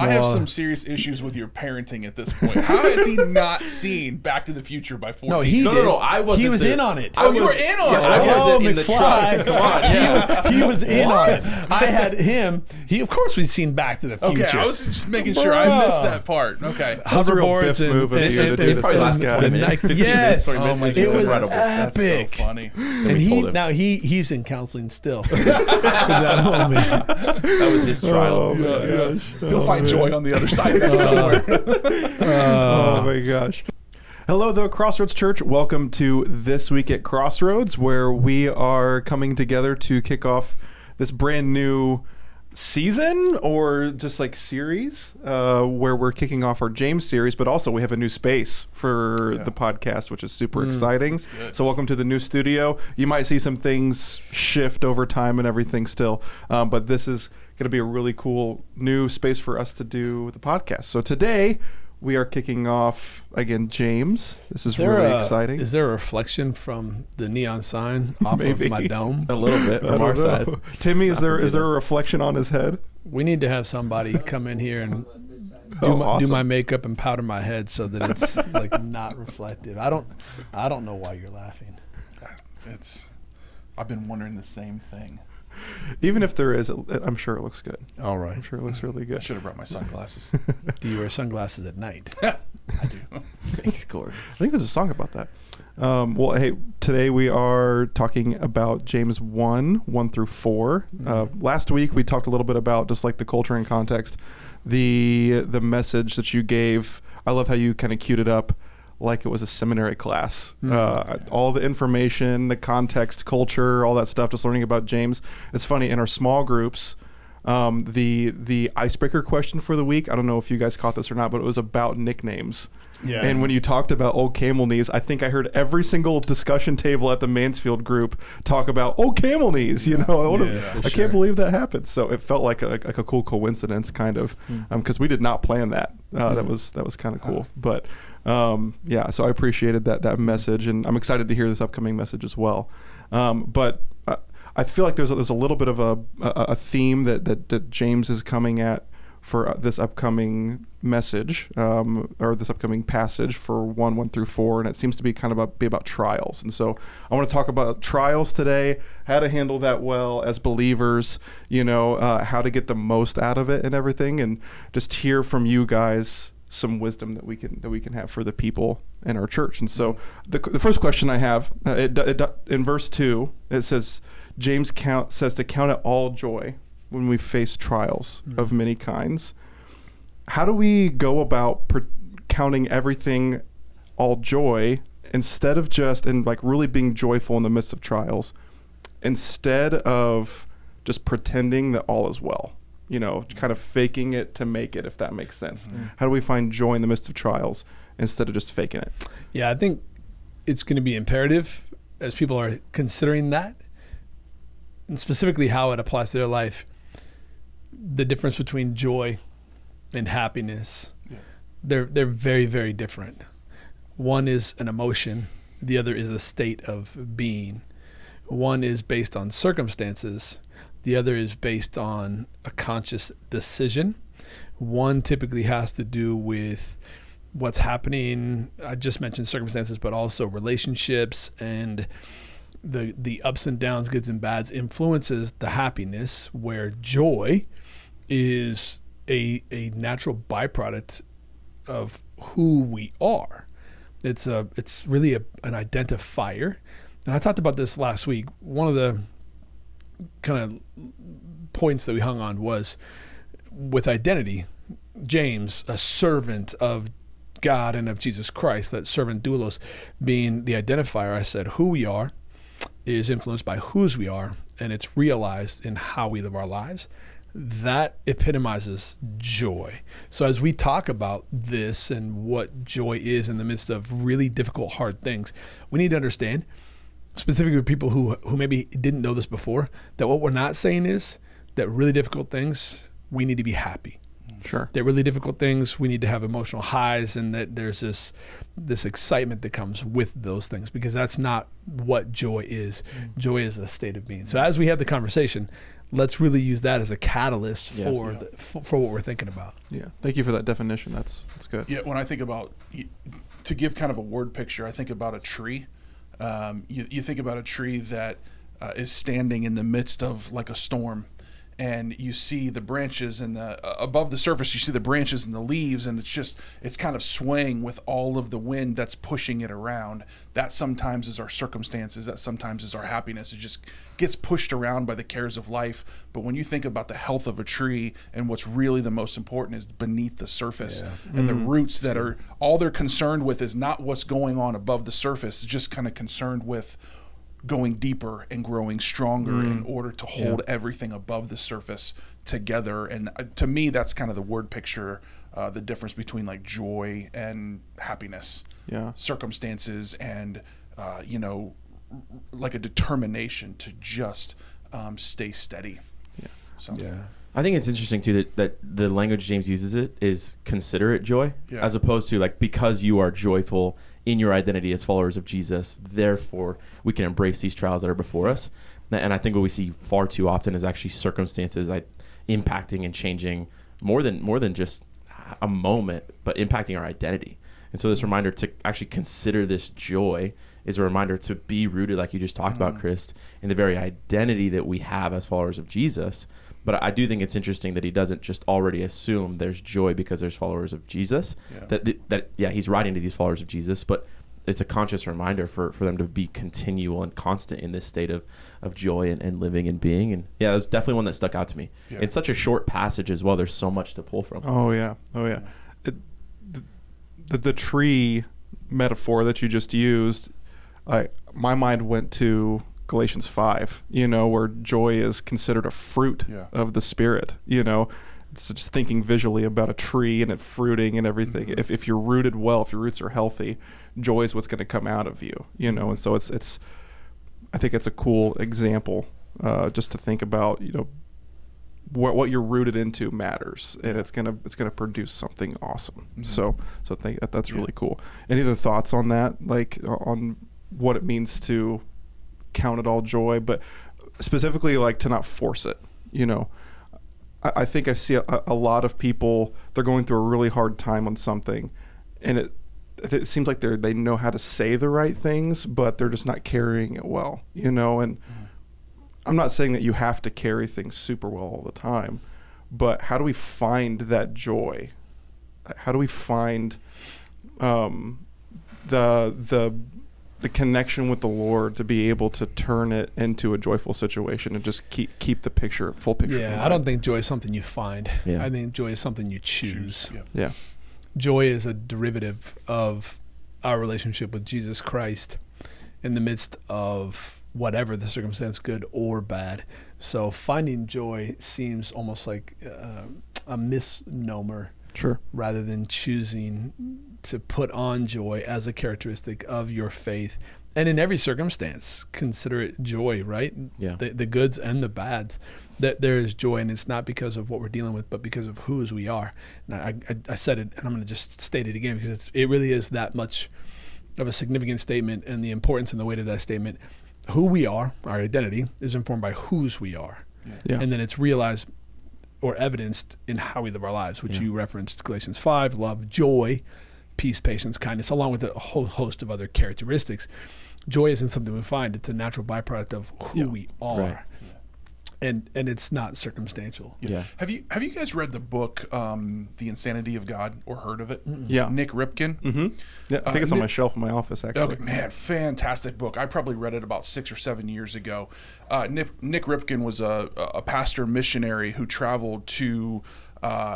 I have some serious issues with your parenting at this point. How has he not seen Back to the Future by 14? No, he did. I wasn't. He was in on it. You were in on it. I wasn't in the truck. Come on, yeah. He was in on it. I had him. Of course, we've seen Back to the Future. Okay, I was just making sure I missed that part. Okay. That's a real Biff move of you to do this to this guy. Yes. Oh my God. It was incredible. epic. That's so funny. And he's in counseling still. That moment. That was his trial. You'll find joy on the other side of that somewhere. Oh my gosh. Hello, the Crossroads Church. Welcome to This Week at Crossroads, where we are coming together to kick off this brand new season or just like series where we're kicking off our James series, but also we have a new space for the podcast, which is super exciting. So welcome to the new studio. You might see some things shift over time and everything still, but this is going to be a really cool new space for us to do the podcast. So today we are kicking off again James. This is really exciting. Is there a reflection from the neon sign off of my dome? A little bit from our side. Timmy, is there a reflection on his head? We need to have somebody come in here and do my makeup and powder my head so that it's like not reflective. I don't know why you're laughing. I've been wondering the same thing. Even if there is, I'm sure it looks good. All right. I'm sure it looks really I good. should have brought my sunglasses. Do you wear sunglasses at night? I do. Thanks, Corey. I think there's a song about that. Well, hey, today we are talking about James 1 through 4. Last week we talked a little bit about just like the culture and context, the message that you gave. I love how you kind of queued it up like it was a seminary class. All the information, the context, culture, all that stuff, just learning about James. It's funny, in our small groups, the icebreaker question for the week, I don't know if you guys caught this or not, but it was about nicknames. Yeah. And when you talked about Old Camel Knees, I think I heard every single discussion table at the Mansfield group talk about Old Camel Knees. You know, I can't believe that happened. So it felt like a cool coincidence, kind of, because we did not plan that. That was kind of cool. But so I appreciated that message, and I'm excited to hear this upcoming message as well. But I feel like there's a little bit of a theme that James is coming at for this upcoming message, or this upcoming passage for 1 through 4, and it seems to be kind of about trials. And so I want to talk about trials today, how to handle that well as believers, how to get the most out of it and everything, and just hear from you guys some wisdom that we can have for the people in our church. And so the first question I have, in verse 2, it says, James says to count it all joy when we face trials of many kinds. How do we go about counting everything all joy instead of just, and like really being joyful in the midst of trials, instead of just pretending that all is well? Kind of faking it to make it, if that makes sense. How do we find joy in the midst of trials instead of just faking it? Yeah, I think it's going to be imperative as people are considering that, and specifically how it applies to their life, the difference between joy and happiness. Yeah. They're very, very different. One is an emotion. The other is a state of being. One is based on circumstances. The other is based on a conscious decision. One typically has to do with what's happening. I just mentioned circumstances, but also relationships, and the ups and downs, goods and bads influences the happiness, where joy is a natural byproduct of who we are. It's really an identifier. And I talked about this last week. One of the kind of points that we hung on was with identity. James, a servant of God and of Jesus Christ, that servant doulos being the identifier. I said who we are is influenced by whose we are, and it's realized in how we live our lives. That epitomizes joy. So as we talk about this and what joy is in the midst of really difficult, hard things, we need to understand, specifically for people who maybe didn't know this before, that what we're not saying is that really difficult things, we need to be happy. Sure. That really difficult things, we need to have emotional highs, and that there's this excitement that comes with those things, because that's not what joy is. Joy is a state of being. So as we have the conversation, let's really use that as a catalyst Yeah. for Yeah. for what we're thinking about. Yeah. Thank you for that definition. That's good. Yeah, when I think about, to give kind of a word picture, I think about a tree. You think about a tree that is standing in the midst of like a storm, and you see the branches and above the surface, you see the branches and the leaves, and it's kind of swaying with all of the wind that's pushing it around. That sometimes is our circumstances, that sometimes is our happiness. It just gets pushed around by the cares of life. But when you think about the health of a tree, and what's really the most important is beneath the surface, and the roots that are, all they're concerned with is not what's going on above the surface, just kind of concerned with going deeper and growing stronger in order to hold everything above the surface together. And to me, that's kind of the word picture, the difference between like joy and happiness, circumstances, and like a determination to just stay steady. So I think it's interesting too that the language James uses it is considerate joy, as opposed to like, because you are joyful in your identity as followers of Jesus, therefore we can embrace these trials that are before us. And I think what we see far too often is actually circumstances impacting and changing more than just a moment, but impacting our identity. And so this reminder to actually consider this joy is a reminder to be rooted, like you just talked about, Chris, in the very identity that we have as followers of Jesus. But I do think it's interesting that he doesn't just already assume there's joy because there's followers of Jesus. That he's writing to these followers of Jesus, but it's a conscious reminder for them to be continual and constant in this state of joy and living and being. And that was definitely one that stuck out to me. It's such a short passage as well. There's so much to pull from. Oh yeah. The tree metaphor that you just used, my mind went to Galatians 5, where joy is considered a fruit of the Spirit. It's just thinking visually about a tree and it fruiting and everything. If you're rooted well, if your roots are healthy, joy is what's going to come out of you. And so it's I think it's a cool example just to think about. What you're rooted into matters, and it's gonna produce something awesome. So I think that's really cool. Any other thoughts on that, like on what it means to count it all joy, but specifically like to not force it? I think I see a lot of people, they're going through a really hard time on something, and it seems like they know how to say the right things, but they're just not carrying it well, and I'm not saying that you have to carry things super well all the time, but how do we find that joy? How do we find the connection with the Lord to be able to turn it into a joyful situation and just keep the full picture? Yeah, I don't think joy is something you find. I think joy is something you choose. Yeah. Joy is a derivative of our relationship with Jesus Christ in the midst of whatever the circumstance, good or bad. So finding joy seems almost like a misnomer, rather than choosing to put on joy as a characteristic of your faith. And in every circumstance, consider it joy, right? The goods and the bads. That there is joy, and it's not because of what we're dealing with, but because of whose we are. And I said it, and I'm going to just state it again, because it really is that much of a significant statement, and the importance and the weight of that statement. Who we are, our identity, is informed by whose we are. And then it's realized or evidenced in how we live our lives, which you referenced, Galatians 5, love, joy, peace, patience, kindness, along with a whole host of other characteristics. Joy isn't something we find. It's a natural byproduct of who we are. Right. And it's not circumstantial. Have you guys read the book The Insanity of God, or heard of it? Nick Ripken. Yeah, I think it's on my shelf in my office, actually. Okay, man, fantastic book. I probably read it about 6 or 7 years ago. Nick Ripken was a pastor missionary who traveled to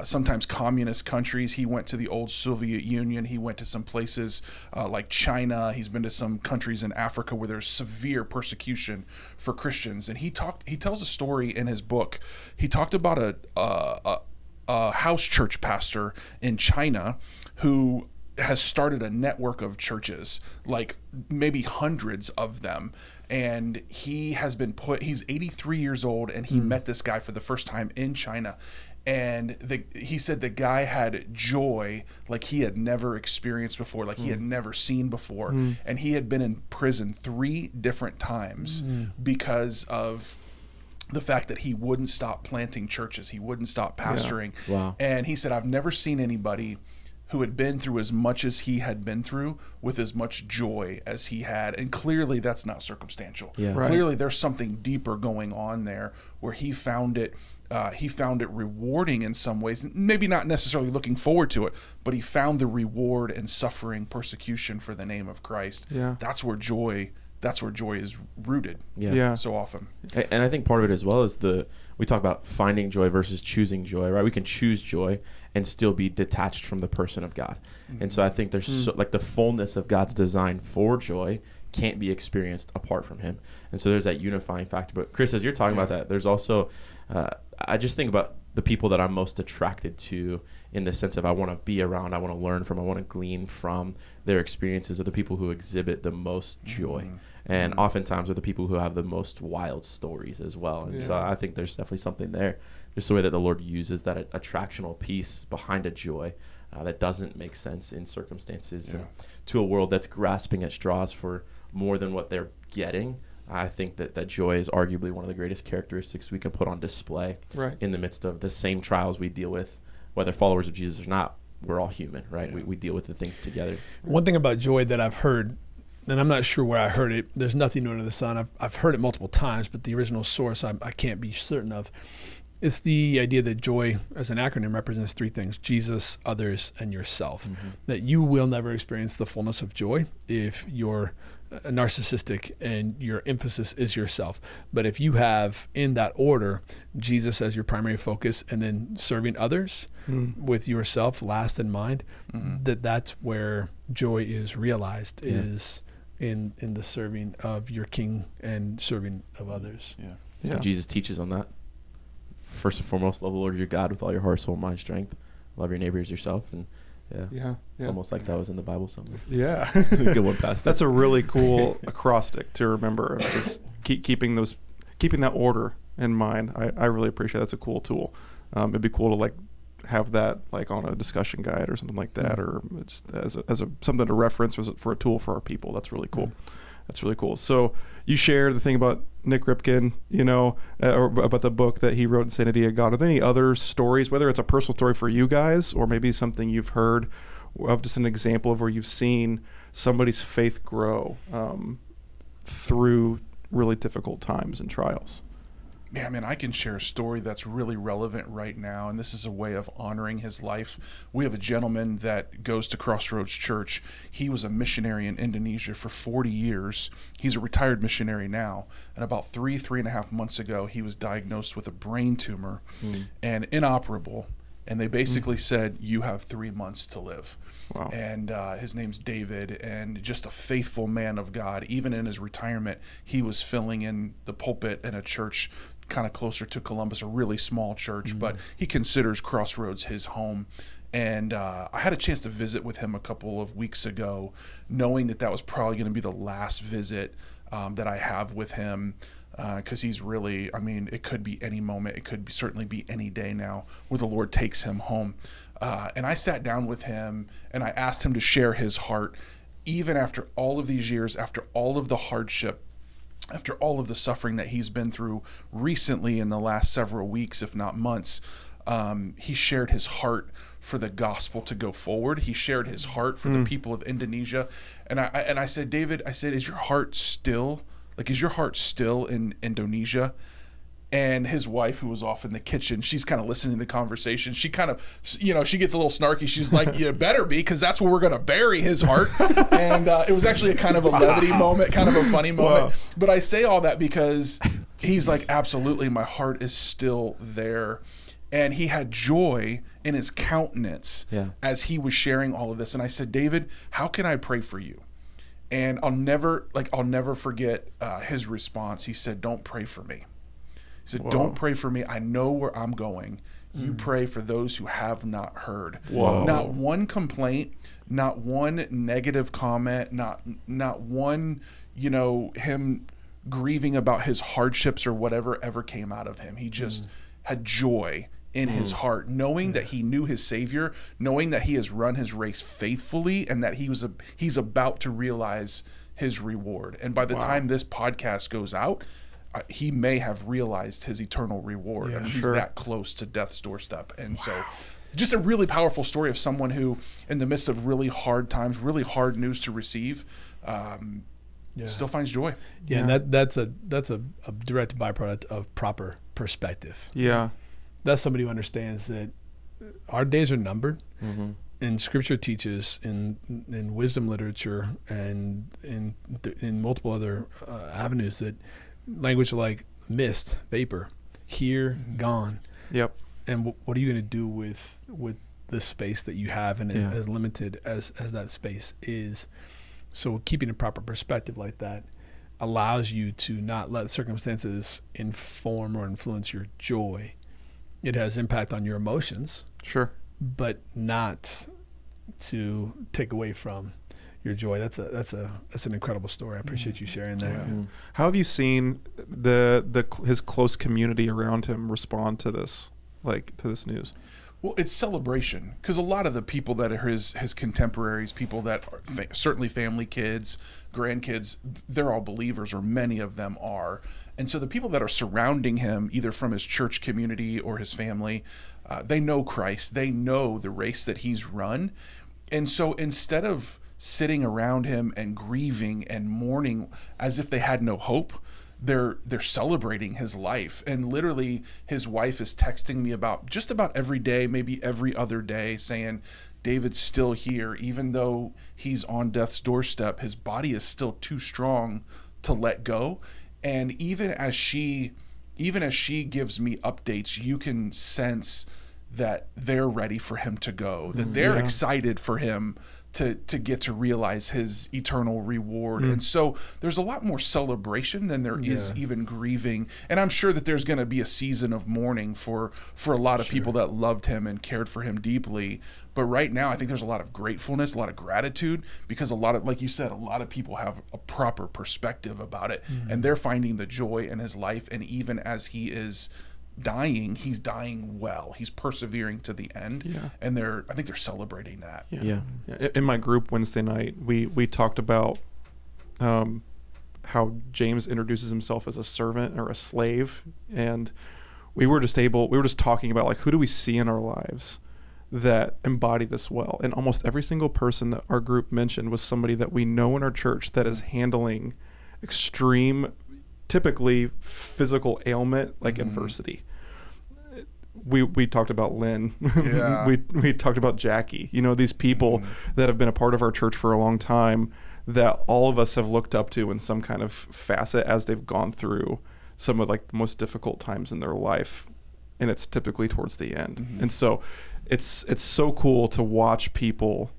sometimes communist countries. He went to the old Soviet Union. He went to some places like China. He's been to some countries in Africa where there's severe persecution for Christians. And he tells a story in his book. He talked about a house church pastor in China who has started a network of churches, like maybe hundreds of them. And he's 83 years old, and he met this guy for the first time in China. And he said the guy had joy like he had never experienced before, like he had never seen before. And he had been in prison 3 different times because of the fact that he wouldn't stop planting churches, he wouldn't stop pastoring. Yeah. Wow. And he said, I've never seen anybody who had been through as much as he had been through with as much joy as he had. And clearly that's not circumstantial. Yeah. Right. Clearly there's something deeper going on there where he found it rewarding in some ways, maybe not necessarily looking forward to it, but he found the reward in suffering persecution for the name of Christ. Yeah. That's where joy is rooted. Yeah. So often. And I think part of it as well is we talk about finding joy versus choosing joy, right? We can choose joy and still be detached from the person of God. And so I think there's like the fullness of God's design for joy can't be experienced apart from him. And so there's that unifying factor. But Chris, as you're talking about that, there's also, I just think about the people that I'm most attracted to in the sense of I want to be around, I want to learn from, I want to glean from their experiences, are the people who exhibit the most joy. And oftentimes are the people who have the most wild stories as well. And so I think there's definitely something there. Just the way that the Lord uses that attractional piece behind a joy that doesn't make sense in circumstances to a world that's grasping at straws for more than what they're getting. I think that joy is arguably one of the greatest characteristics we can put on display in the midst of the same trials we deal with, whether followers of Jesus or not. We're all human, right? Yeah. We deal with the things together. One thing about joy that I've heard, and I'm not sure where I heard it, there's nothing new under the sun. I've heard it multiple times, but the original source I can't be certain of. It's the idea that joy, as an acronym, represents three things: Jesus, others, and yourself. That you will never experience the fullness of joy if you're narcissistic and your emphasis is yourself. But if you have, in that order, Jesus as your primary focus and then serving others with yourself last in mind, that's where joy is realized, is in the serving of your King and serving of others. And Jesus teaches on that. First and foremost, love the Lord your God with all your heart, soul, mind, strength. Love your neighbor as yourself. And it's almost like that was in the Bible somewhere. Yeah. Good one, Pastor. That's a really cool acrostic to remember. Just keeping that order in mind. I really appreciate that's a cool tool. It'd be cool to like have that like on a discussion guide or something like that, or just as a something to reference for a tool for our people. That's really cool. That's really cool. So you shared the thing about Nick Ripken, or about the book that he wrote, Insanity of God. Are there any other stories, whether it's a personal story for you guys or maybe something you've heard of, just an example of where you've seen somebody's faith grow through really difficult times and trials? Yeah, man, I can share a story that's really relevant right now, and this is a way of honoring his life. We have a gentleman that goes to Crossroads Church. He was a missionary in Indonesia for 40 years. He's a retired missionary now, and about 3.5 months ago, he was diagnosed with a brain tumor and inoperable, and they basically said, you have 3 months to live. Wow. And his name's David, and just a faithful man of God. Even in his retirement, he was filling in the pulpit in a church kind of closer to Columbus, a really small church, but he considers Crossroads his home. And I had a chance to visit with him a couple of weeks ago, knowing that was probably going to be the last visit that I have with him, because he's really, it could be any moment. It could certainly be any day now where the Lord takes him home. And I sat down with him and I asked him to share his heart, even after all of these years, after all of the hardship, after all of the suffering that he's been through recently in the last several weeks, if not months. He shared his heart for the gospel to go forward. He shared his heart for the people of Indonesia. And I said, David, is your heart still in Indonesia? And his wife, who was off in the kitchen, she's kind of listening to the conversation. She kind of, she gets a little snarky. She's like, you better be, because that's where we're going to bury his heart. And it was actually a kind of a levity moment, kind of a funny moment. Wow. But I say all that because he's like, absolutely, my heart is still there. And he had joy in his countenance as he was sharing all of this. And I said, David, how can I pray for you? And I'll never forget his response. He said, don't pray for me. He said, don't pray for me. I know where I'm going. You pray for those who have not heard. Whoa. Not one complaint, not one negative comment, not one, him grieving about his hardships or whatever ever came out of him. He just had joy in his heart, knowing that he knew his Savior, knowing that he has run his race faithfully, and that he's about to realize his reward. And by the time this podcast goes out, he may have realized his eternal reward. Yeah, I mean, he's sure. that close to death's doorstep. And so just a really powerful story of someone who, in the midst of really hard times, really hard news to receive, still finds joy. Yeah, and that's a direct byproduct of proper perspective. Yeah. That's somebody who understands that our days are numbered. Mm-hmm. And Scripture teaches in wisdom literature and in multiple other avenues that language like mist, vapor, here, gone. Yep. And what are you going to do with the space that you have, and as limited as that space is? So keeping a proper perspective like that allows you to not let circumstances inform or influence your joy. It has impact on your emotions, Sure. but not to take away from your joy. That's an incredible story. I appreciate you sharing that. Yeah. How have you seen his close community around him respond to this, to this news? Well, it's celebration, because a lot of the people that are his contemporaries, people that are certainly family, kids, grandkids, they're all believers, or many of them are. And so the people that are surrounding him, either from his church community or his family, they know Christ. They know the race that he's run. And so instead of sitting around him and grieving and mourning as if they had no hope, they're celebrating his life. And literally his wife is texting me about just about every day, maybe every other day, saying David's still here. Even though he's on death's doorstep, his body is still too strong to let go. And even as she gives me updates, you can sense that they're ready for him to go, that they're excited for him to get to realize his eternal reward. And so there's a lot more celebration than there is even grieving. And I'm sure that there's going to be a season of mourning for a lot of people that loved him and cared for him deeply. But right now, I think there's a lot of gratefulness, a lot of gratitude, because a lot of, like you said, a lot of people have a proper perspective about it, and they're finding the joy in his life. And even as he is dying, he's dying well. He's persevering to the end. Yeah. And I think they're celebrating that. Yeah. In my group Wednesday night, we talked about how James introduces himself as a servant or a slave, and we were just talking about who do we see in our lives that embody this well. And almost every single person that our group mentioned was somebody that we know in our church that is handling extreme, typically physical ailment, adversity. We talked about Lynn. Yeah. we talked about Jackie. These people that have been a part of our church for a long time that all of us have looked up to in some kind of facet as they've gone through some of the most difficult times in their life, and it's typically towards the end. And so it's so cool to watch people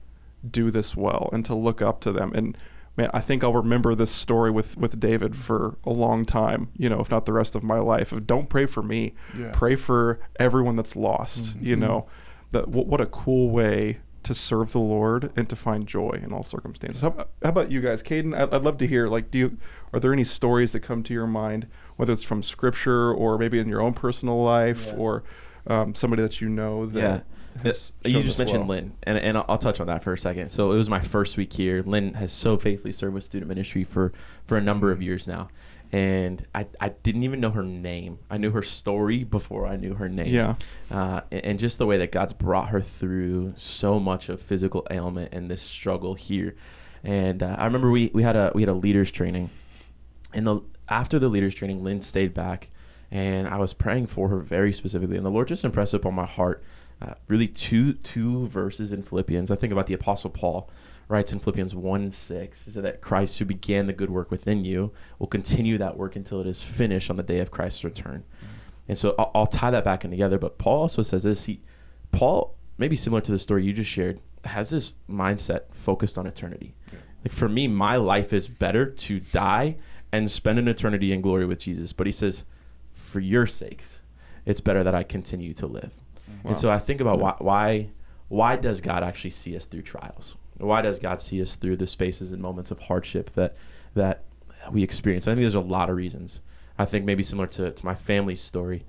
do this well and to look up to them. And man, I think I'll remember this story with David for a long time, if not the rest of my life, of don't pray for me, pray for everyone that's lost. What a cool way to serve the Lord and to find joy in all circumstances. How about you guys? Caden, I'd love to hear, are there any stories that come to your mind, whether it's from scripture or maybe in your own personal life or somebody that that you just mentioned well? Lynn, and I'll touch on that for a second. So it was my first week here. Lynn has so faithfully served with student ministry for a number of years now, and I didn't even know her name. I knew her story before I knew her name. Yeah. And just the way that God's brought her through so much of physical ailment and this struggle here. And I remember we had a leaders training, and after the leaders training, Lynn stayed back, and I was praying for her very specifically, and the Lord just impressed upon my heart really two verses in Philippians. I think about the Apostle Paul writes in Philippians 1:6, so that Christ who began the good work within you will continue that work until it is finished on the day of Christ's return. And so I'll tie that back in together. But Paul also says this. Paul, maybe similar to the story you just shared, has this mindset focused on eternity. For me, my life is better to die and spend an eternity in glory with Jesus. But he says, for your sakes, it's better that I continue to live. Wow. And so I think about why does God actually see us through trials? Why does God see us through the spaces and moments of hardship that we experience? I think there's a lot of reasons. I think maybe similar to my family's story,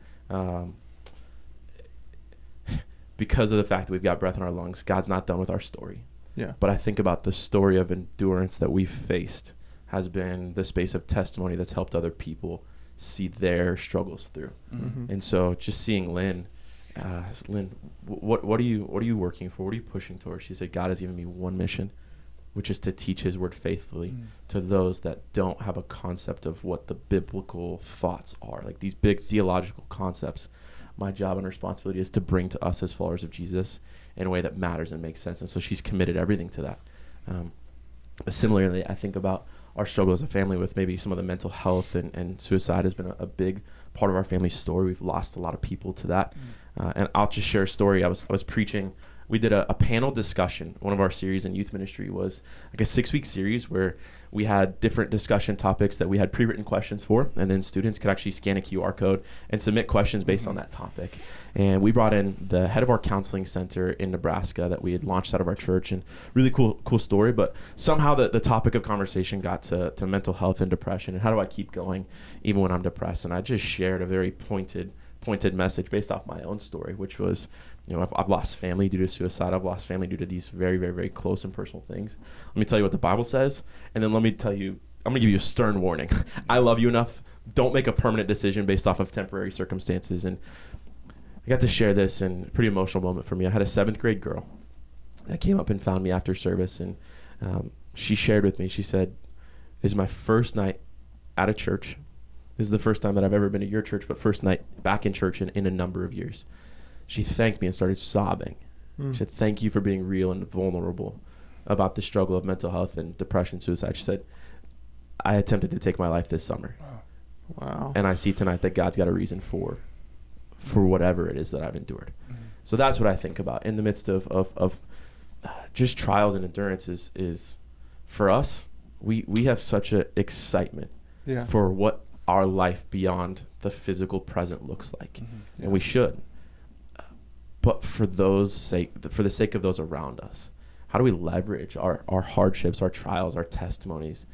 because of the fact that we've got breath in our lungs, God's not done with our story. Yeah. But I think about the story of endurance that we've faced has been the space of testimony that's helped other people see their struggles through. Mm-hmm. And so just seeing Lynn, what are you working for? What are you pushing towards? She said, God has given me one mission, which is to teach his word faithfully to those that don't have a concept of what the biblical thoughts are, like these big theological concepts. My job and responsibility is to bring to us as followers of Jesus in a way that matters and makes sense. And so she's committed everything to that. Similarly, I think about our struggle as a family with maybe some of the mental health and suicide has been a big part of our family's story. We've lost a lot of people to that. And I'll just share a story. I was preaching. We did a panel discussion. One of our series in youth ministry was like a 6-week series where we had different discussion topics that we had pre-written questions for, and then students could actually scan a QR code and submit questions based on that topic. And we brought in the head of our counseling center in Nebraska that we had launched out of our church, and really cool story. But somehow the topic of conversation got to mental health and depression, and how do I keep going even when I'm depressed? And I just shared a very pointed message based off my own story, which was, I've lost family due to suicide. I've lost family due to these very, very, very close and personal things. Let me tell you what the Bible says, and then let me tell you, I'm going to give you a stern warning. I love you enough. Don't make a permanent decision based off of temporary circumstances. And I got to share this in a pretty emotional moment for me. I had a 7th grade girl that came up and found me after service, and she shared with me, she said, "This is my first night at a church. This is the first time that I've ever been to your church, but first night back in church in a number of years." She thanked me and started sobbing. She said, "Thank you for being real and vulnerable about the struggle of mental health and depression, suicide." She said, "I attempted to take my life this summer. Wow. And I see tonight that God's got a reason for whatever it is that I've endured." So that's what I think about in the midst of just trials and endurance is for us, we have such an excitement for what our life beyond the physical present looks like. And we should. But for the sake of those around us, how do we leverage our hardships, our trials, our testimonies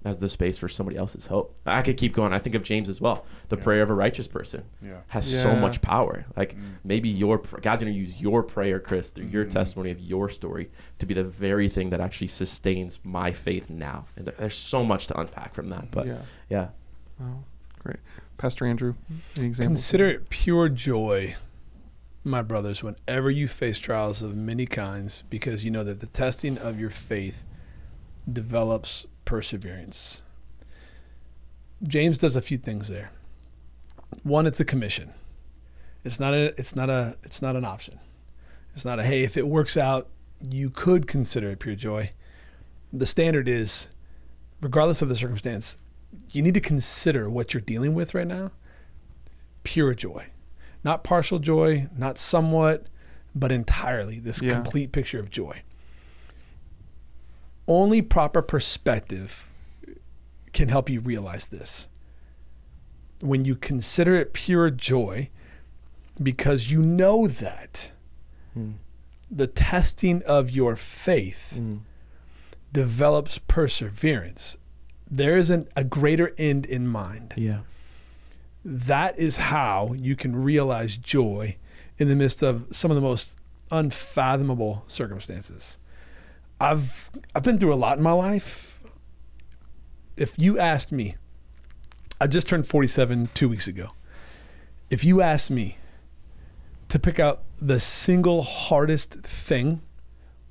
as the space for somebody else's hope? I could keep going. I think of James as well. The prayer of a righteous person has so much power. Like maybe God's going to use your prayer, Chris, through your testimony of your story to be the very thing that actually sustains my faith now. And there's so much to unpack from that. But yeah. Oh, great. Pastor Andrew, any examples? Consider it pure joy, my brothers, whenever you face trials of many kinds, because you know that the testing of your faith develops perseverance. James does a few things there. One, it's a commission. It's not an option. It's not a, hey, if it works out, you could consider it pure joy. The standard is, regardless of the circumstance, you need to consider what you're dealing with right now pure joy. Not partial joy, not somewhat, but entirely this complete picture of joy. Only proper perspective can help you realize this. When you consider it pure joy, because you know that the testing of your faith develops perseverance. There isn't a greater end in mind. Yeah. That is how you can realize joy in the midst of some of the most unfathomable circumstances. I've been through a lot in my life. If you asked me, I just turned 47 2 weeks ago. If you asked me to pick out the single hardest thing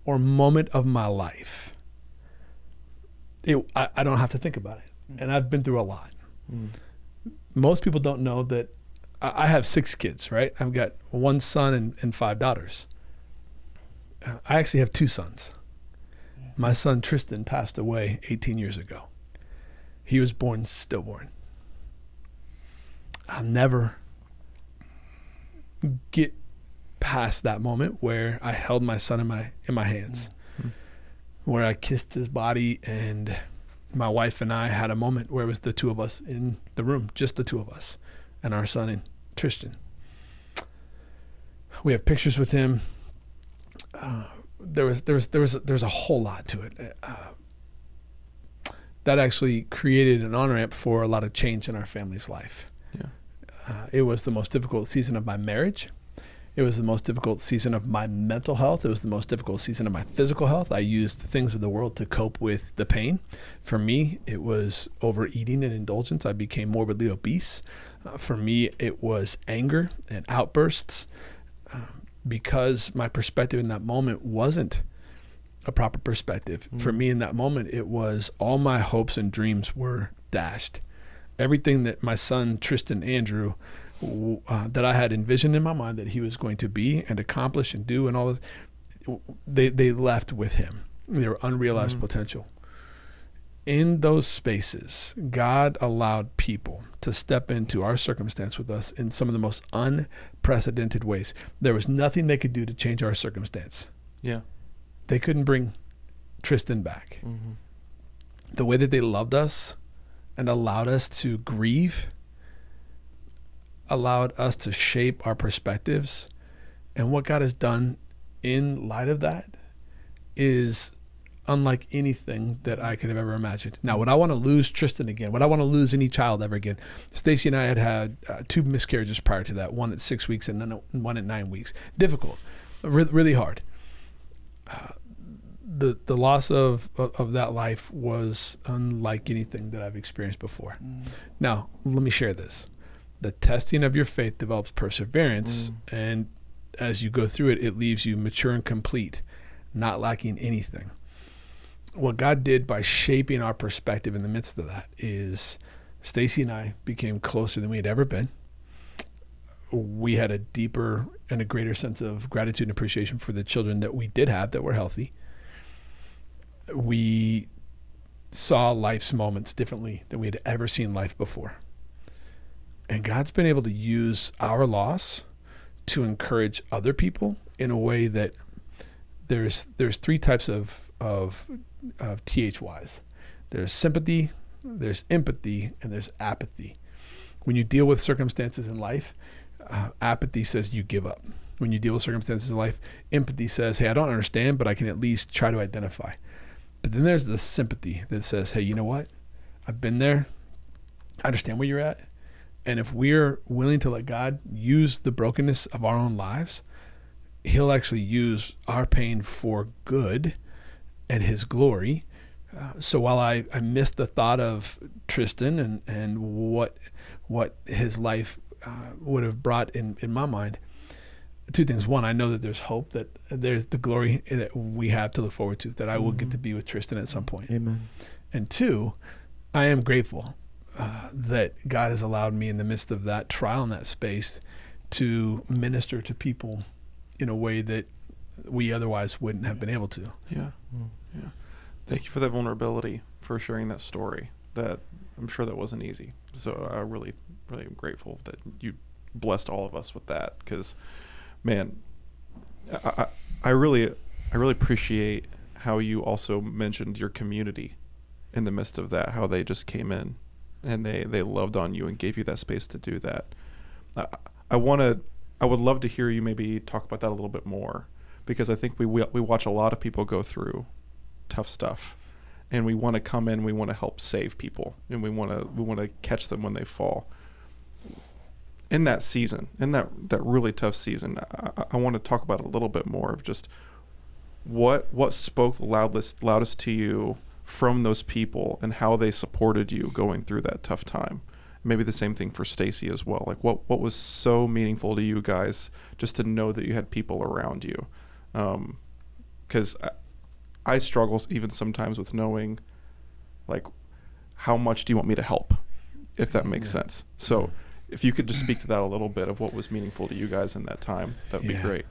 or moment of my life, I don't have to think about it. And I've been through a lot. Most people don't know that I have 6 kids, right? I've got 1 son and 5 daughters. I actually have 2 sons. My son Tristan passed away 18 years ago. He was born stillborn. I'll never get past that moment where I held my son in my hands, where I kissed his body, and my wife and I had a moment where it was the 2 of us in the room, just the 2 of us, and our son and Tristan. We have pictures with him. There was a whole lot to it. That actually created an on-ramp for a lot of change in our family's life. It was the most difficult season of my marriage. It was the most difficult season of my mental health. It was the most difficult season of my physical health. I used the things of the world to cope with the pain. For me, it was overeating and indulgence. I became morbidly obese. For me, it was anger and outbursts because my perspective in that moment wasn't a proper perspective. For me in that moment, it was all my hopes and dreams were dashed. Everything that my son, Tristan Andrew, that I had envisioned in my mind that he was going to be and accomplish and do and all this, they left with him. They were unrealized potential. In those spaces, God allowed people to step into our circumstance with us in some of the most unprecedented ways. There was nothing they could do to change our circumstance. Yeah. They couldn't bring Tristan back. The way that they loved us and allowed us to grieve, allowed us to shape our perspectives. And what God has done in light of that is unlike anything that I could have ever imagined. Now, would I want to lose Tristan again? Would I want to lose any child ever again? Stacy and I had 2 miscarriages prior to that, one at 6 weeks and then one at 9 weeks. Difficult, really hard. The loss of that life was unlike anything that I've experienced before. Now, let me share this. The testing of your faith develops perseverance, and as you go through it, it leaves you mature and complete, not lacking anything. What God did by shaping our perspective in the midst of that is Stacy and I became closer than we had ever been. We had a deeper and a greater sense of gratitude and appreciation for the children that we did have that were healthy. We saw life's moments differently than we had ever seen life before. And God's been able to use our loss to encourage other people in a way that there's 3 types of THYs. There's sympathy, there's empathy, and there's apathy. When you deal with circumstances in life, apathy says you give up. When you deal with circumstances in life, empathy says, hey, I don't understand, but I can at least try to identify. But then there's the sympathy that says, hey, you know what? I've been there. I understand where you're at. And if we're willing to let God use the brokenness of our own lives, he'll actually use our pain for good and his glory. So while I missed the thought of Tristan and what his life would have brought in my mind, 2 things. One, I know that there's hope, that there's the glory that we have to look forward to, that I will get to be with Tristan at some point. Amen. And 2, I am grateful that God has allowed me in the midst of that trial in that space to minister to people in a way that we otherwise wouldn't have been able to. Yeah. Yeah. Thank you for that vulnerability, for sharing that story. That I'm sure that wasn't easy. So I really am grateful that you blessed all of us with that, because, man, I really appreciate how you also mentioned your community in the midst of that, how they just came in and they loved on you and gave you that space to do that. I would love to hear you maybe talk about that a little bit more, because I think we watch a lot of people go through tough stuff, and we want to come in, we want to help save people, and we want to catch them when they fall. In that season, in that really tough season, I want to talk about a little bit more of just what spoke loudest to you from those people and how they supported you going through that tough time. Maybe the same thing for Stacy as well. Like what was so meaningful to you guys just to know that you had people around you? Because I struggle even sometimes with knowing, like, how much do you want me to help, if that makes sense. So if you could just speak to that a little bit of what was meaningful to you guys in that time, that would be great.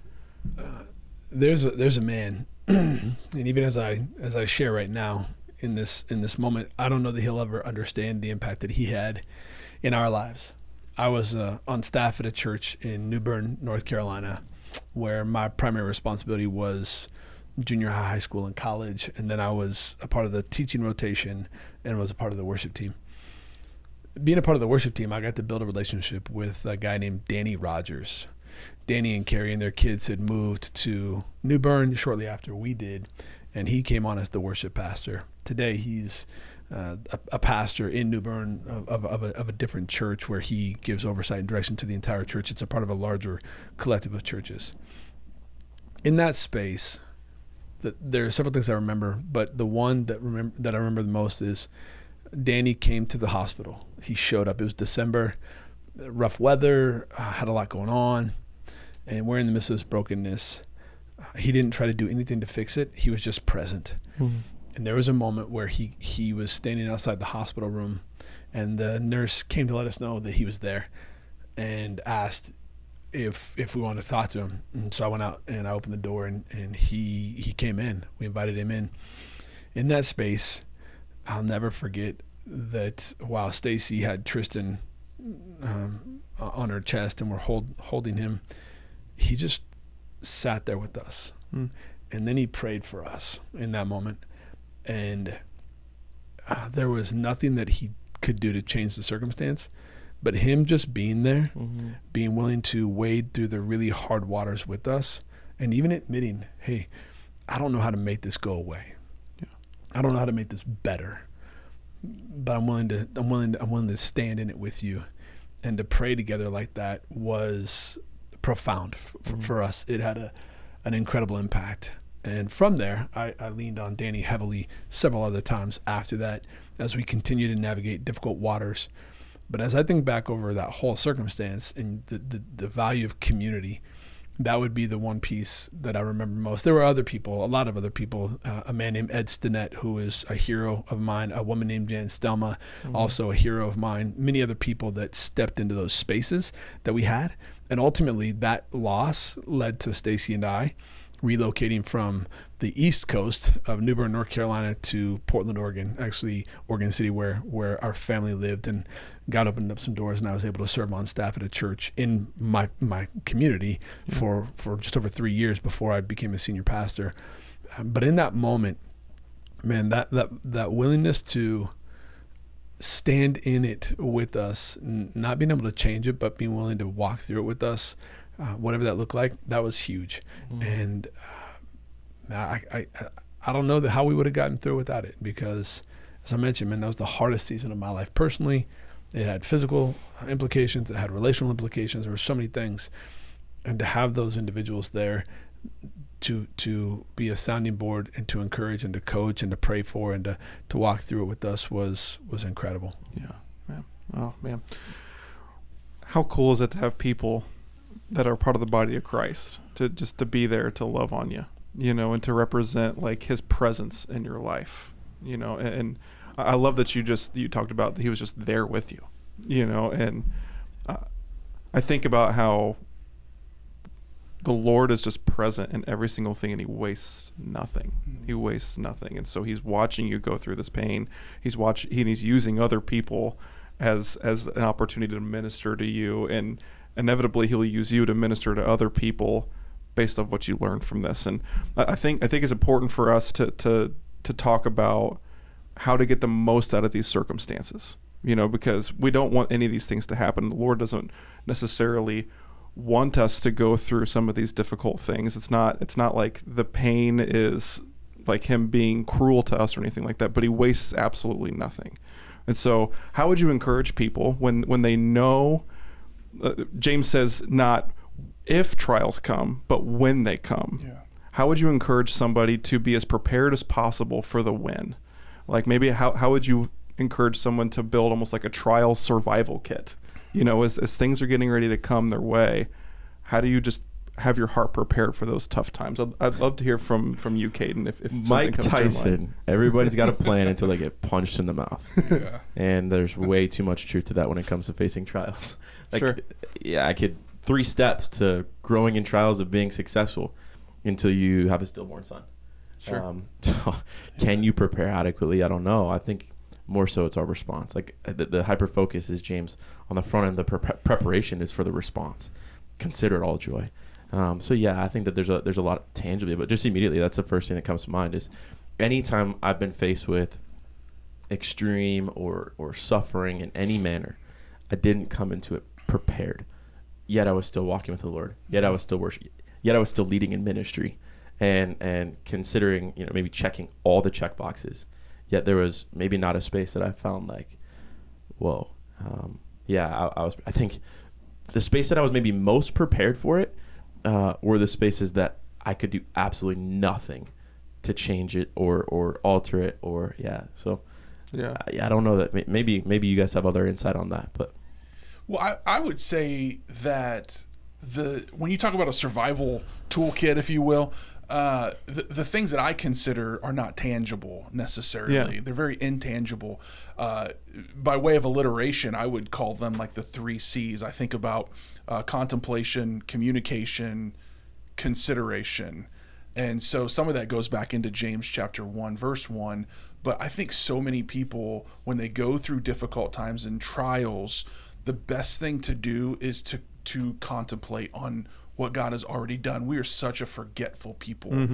There's a man, and even as I share right now in this moment, I don't know that he'll ever understand the impact that he had in our lives. I was on staff at a church in New Bern, North Carolina, where my primary responsibility was junior high school, and college, and then I was a part of the teaching rotation and was a part of the worship team. Being a part of the worship team, I got to build a relationship with a guy named Danny Rogers. Danny and Carrie and their kids had moved to New Bern shortly after we did, and he came on as the worship pastor. Today, he's a pastor in New Bern of a different church where he gives oversight and direction to the entire church. It's a part of a larger collective of churches. In that space, there are several things I remember, but the one that I remember the most is Danny came to the hospital. He showed up. It was December, rough weather, had a lot going on, and we're in the midst of this brokenness. He didn't try to do anything to fix it. He was just present. Mm-hmm. And there was a moment where he was standing outside the hospital room, and the nurse came to let us know that he was there and asked if we wanted to talk to him. And so I went out and I opened the door, and he came in. We invited him in. In that space, I'll never forget that while Stacy had Tristan on her chest and we're holding him, he just sat there with us. Mm. And then he prayed for us in that moment. And there was nothing that he could do to change the circumstance, but him just being there, mm-hmm. being willing to wade through the really hard waters with us, and even admitting, hey, I don't know how to make this go away. Yeah. I don't know how to make this better, but I'm willing to stand in it with you. And to pray together like that was profound for us. It had an incredible impact. And from there, I leaned on Danny heavily several other times after that as we continue to navigate difficult waters. But as I think back over that whole circumstance and the value of community, that would be the one piece that I remember most. There were other people, a lot of other people, a man named Ed Stinnett, who is a hero of mine, a woman named Jan Stelma, mm-hmm. also a hero of mine, many other people that stepped into those spaces that we had. And ultimately, that loss led to Stacy and I relocating from the East Coast of New Bern, North Carolina to Portland, Oregon, actually Oregon City, where our family lived, and God opened up some doors, and I was able to serve on staff at a church in my community for just over 3 years before I became a senior pastor. But in that moment, man, that willingness to stand in it with us, not being able to change it, but being willing to walk through it with us, whatever that looked like, that was huge. Mm. And I don't know how we would have gotten through without it, because as I mentioned, man, that was the hardest season of my life personally. It had physical implications, it had relational implications, there were so many things. And to have those individuals there to be a sounding board and to encourage and to coach and to pray for and to walk through it with us was incredible. Yeah, man. Oh, man. How cool is it to have people that are part of the body of Christ to be there to love on you, and to represent like his presence in your life, and I love that you talked about that he was just there with you, and I think about how the Lord is just present in every single thing, and he wastes nothing. Mm-hmm. He wastes nothing. And so he's watching you go through this pain. He's using other people as an opportunity to minister to you, and inevitably he'll use you to minister to other people based on what you learned from this. And I think it's important for us to talk about how to get the most out of these circumstances, because we don't want any of these things to happen. The Lord doesn't necessarily want us to go through some of these difficult things. It's not like the pain is like him being cruel to us or anything like that, but he wastes absolutely nothing. And so how would you encourage people when they know, James says not if trials come, but when they come? Yeah. How would you encourage somebody to be as prepared as possible for the when? Like maybe how would you encourage someone to build almost like a trial survival kit? As things are getting ready to come their way, how do you just have your heart prepared for those tough times? I'd love to hear from you, Caden. If Mike Tyson, everybody's got a plan until they get punched in the mouth. Yeah. And there's way too much truth to that when it comes to facing trials. Sure. Yeah, 3 steps to growing in trials of being successful until you have a stillborn son. Sure. Can you prepare adequately? I don't know. I think more so it's our response. Like the hyper focus is, James, on the front end. The preparation is for the response. Consider it all joy. So yeah, I think that there's a lot tangibly, but just immediately, that's the first thing that comes to mind is anytime I've been faced with extreme or suffering in any manner, I didn't come into it prepared. Yet I was still walking with the Lord. Yet I was still worshiping. Yet I was still leading in ministry, and considering maybe checking all the check boxes. yet there was maybe not a space that I found like, whoa. I think the space that I was maybe most prepared for it were the spaces that I could do absolutely nothing to change it or alter it I don't know that maybe you guys have other insight on that, but well, I would say that when you talk about a survival toolkit, if you will, the things that I consider are not tangible necessarily. They're very intangible. By way of alliteration, I would call them like the 3 C's. I think about contemplation, communication, consideration. And so some of that goes back into James chapter 1, verse 1. But I think so many people, when they go through difficult times and trials, the best thing to do is to contemplate on what God has already done. We are such a forgetful people